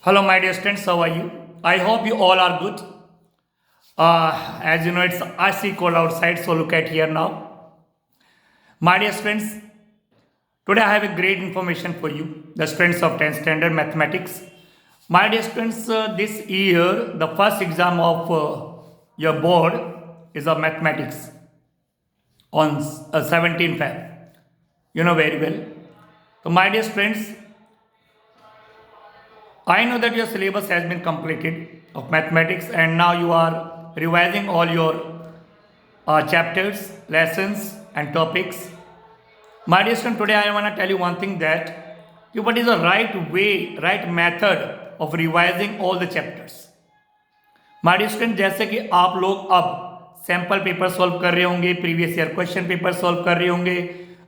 Hello, my dear students. How are you? I hope you all are good. As you know, it's icy cold outside, so look at here now. My dear students, today I have a great information for you, the students of 10th standard mathematics. My dear students, this year the first exam of your board is of mathematics on 17 Feb. You know very well. So, my dear students, I know that your syllabus has been completed of mathematics and now you are revising all your chapters, lessons and topics. My dear student, today I want to tell you one thing that what is the right way, right method of revising all the chapters. My dear student, जैसे कि आप लोग अब sample paper solve कर रहे होंगे, previous year question paper solve कर रहे होंगे,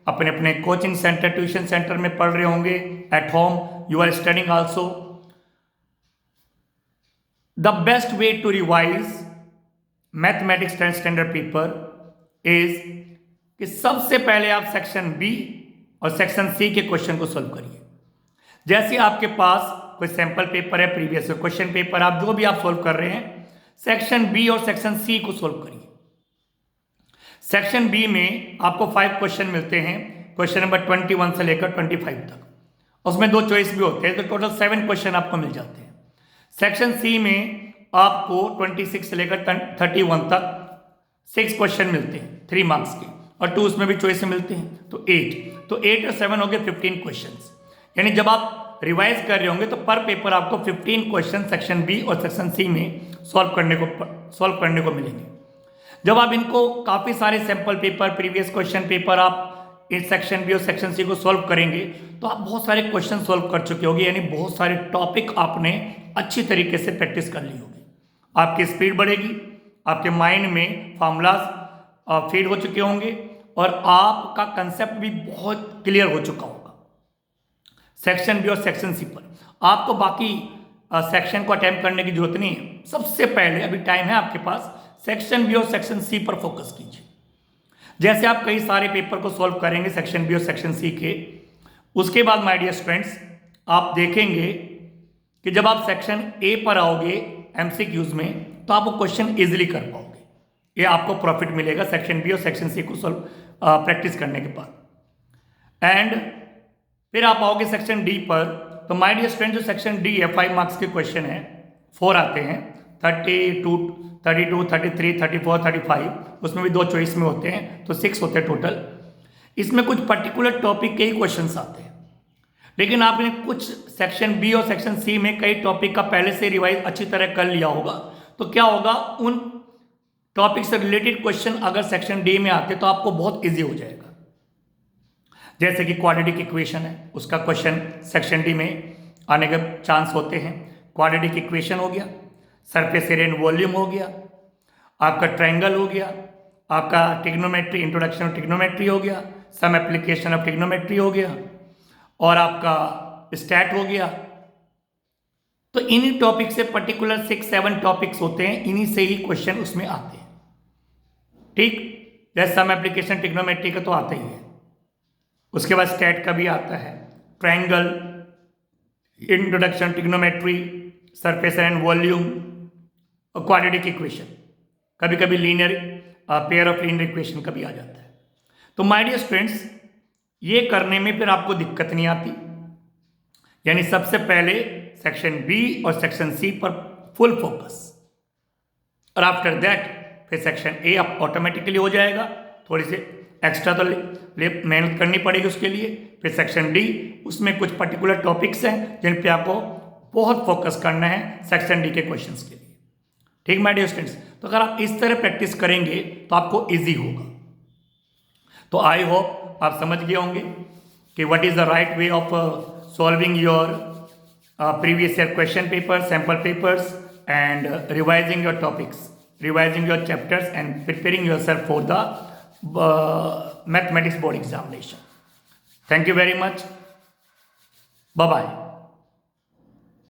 अपने अपने कोचिंग सेंटर, ट्यूशन सेंटर में पढ़ रहे होंगे, at home you are studying also. The best way to revise mathematics 10th standard paper is कि सबसे पहले आप सेक्शन बी और सेक्शन सी के क्वेश्चन को सॉल्व करिए. जैसे आपके पास कोई सैंपल पेपर है, प्रीवियस क्वेश्चन पेपर, आप जो भी आप सॉल्व कर रहे हैं, सेक्शन बी और सेक्शन सी को सॉल्व करिए. सेक्शन बी में आपको 5 क्वेश्चन मिलते हैं, क्वेश्चन नंबर 21 से लेकर 25 तक. उसमें 2 चॉइस भी होते हैं, तो टोटल 7 क्वेश्चन आपको मिल जाते हैं. सेक्शन सी में आपको 26 से लेकर 31 तक 6 क्वेश्चन मिलते हैं 3 मार्क्स के, और 2 उसमें भी चॉइस मिलते हैं, तो 8 और 7 हो गए 15 क्वेश्चंस. यानी जब आप रिवाइज कर रहे होंगे तो पर पेपर आपको 15 क्वेश्चन सेक्शन बी और सेक्शन सी में सॉल्व करने को मिलेंगे. जब आप इनको काफ़ी सारे sample paper, previous question paper आप इस सेक्शन बी और सेक्शन सी को सॉल्व करेंगे तो आप बहुत सारे क्वेश्चन सॉल्व कर चुके होंगे, यानी बहुत सारे टॉपिक आपने अच्छी तरीके से प्रैक्टिस कर ली होगी. आपकी स्पीड बढ़ेगी, आपके माइंड में फार्मूलाज फीड हो चुके होंगे और आपका कंसेप्ट भी बहुत क्लियर हो चुका होगा. सेक्शन बी और सेक्शन सी पर आपको बाकी सेक्शन को अटेम्प्ट करने की जरूरत नहीं है. सबसे पहले अभी टाइम है आपके पास, सेक्शन बी और सेक्शन सी पर फोकस कीजिए. जैसे आप कई सारे पेपर को सॉल्व करेंगे सेक्शन बी और सेक्शन सी के, उसके बाद माय डियर स्टूडेंट्स आप देखेंगे कि जब आप सेक्शन ए पर आओगे एमसीक्यूज में तो आप वो क्वेश्चन इजीली कर पाओगे. ये आपको प्रॉफिट मिलेगा सेक्शन बी और सेक्शन सी को सॉल्व प्रैक्टिस करने के बाद. एंड फिर आप आओगे सेक्शन डी पर, तो माय डियर स्टूडेंट जो सेक्शन डी है 5 मार्क्स के क्वेश्चन है, 4 आते हैं, 32, 33, 34, 35, उसमें भी 2 चॉइस में होते हैं, तो 6 होते हैं टोटल. इसमें कुछ पर्टिकुलर टॉपिक के ही क्वेश्चन आते हैं, लेकिन आपने कुछ सेक्शन बी और सेक्शन सी में कई टॉपिक का पहले से रिवाइज अच्छी तरह कर लिया होगा, तो क्या होगा, उन टॉपिक से रिलेटेड क्वेश्चन अगर सेक्शन डी में आते तो आपको बहुत इजी हो जाएगा. जैसे कि क्वाड्रेटिक इक्वेशन है, उसका क्वेश्चन सेक्शन डी में आने के चांस होते हैं. क्वाड्रेटिक इक्वेशन हो गया, सरफेस एरिया एंड वॉल्यूम हो गया, आपका ट्रायंगल हो गया, आपका ट्रिग्नोमेट्री, इंट्रोडक्शन ऑफ ट्रिग्नोमेट्री हो गया, सम एप्लीकेशन ऑफ ट्रिग्नोमेट्री हो गया, और आपका स्टैट हो गया. तो इन्हीं टॉपिक से पर्टिकुलर 6-7 टॉपिक्स होते हैं, इन्हीं से ही क्वेश्चन उसमें आते हैं. ठीक, जैसे सम एप्लीकेशन ट्रिग्नोमेट्री का तो आता ही है, उसके बाद स्टैट का भी आता है, triangle, introduction trigonometry, surface and volume, और क्वाड्रेटिक इक्वेशन, कभी कभी linear pair of linear equation का भी आ जाता है. तो माय डियर स्टूडेंट्स ये करने में फिर आपको दिक्कत नहीं आती. यानी सबसे पहले सेक्शन बी और सेक्शन सी पर फुल फोकस, और आफ्टर दैट फिर सेक्शन ए आप ऑटोमेटिकली हो जाएगा. थोड़ी सी एक्स्ट्रा तो मेहनत करनी पड़ेगी उसके लिए. फिर सेक्शन डी, उसमें कुछ पर्टिकुलर टॉपिक्स हैं जिन पे आपको बहुत फोकस करना है सेक्शन डी के क्वेश्चंस के लिए. ठीक माय डियर स्टूडेंट्स, तो अगर आप इस तरह प्रैक्टिस करेंगे तो आपको इजी होगा. तो आई होप आप समझ गए होंगे कि what is the right way of solving your previous year question paper, sample papers, and revising your topics, revising your chapters, and preparing yourself for the mathematics board examination. Thank you very much. Bye bye.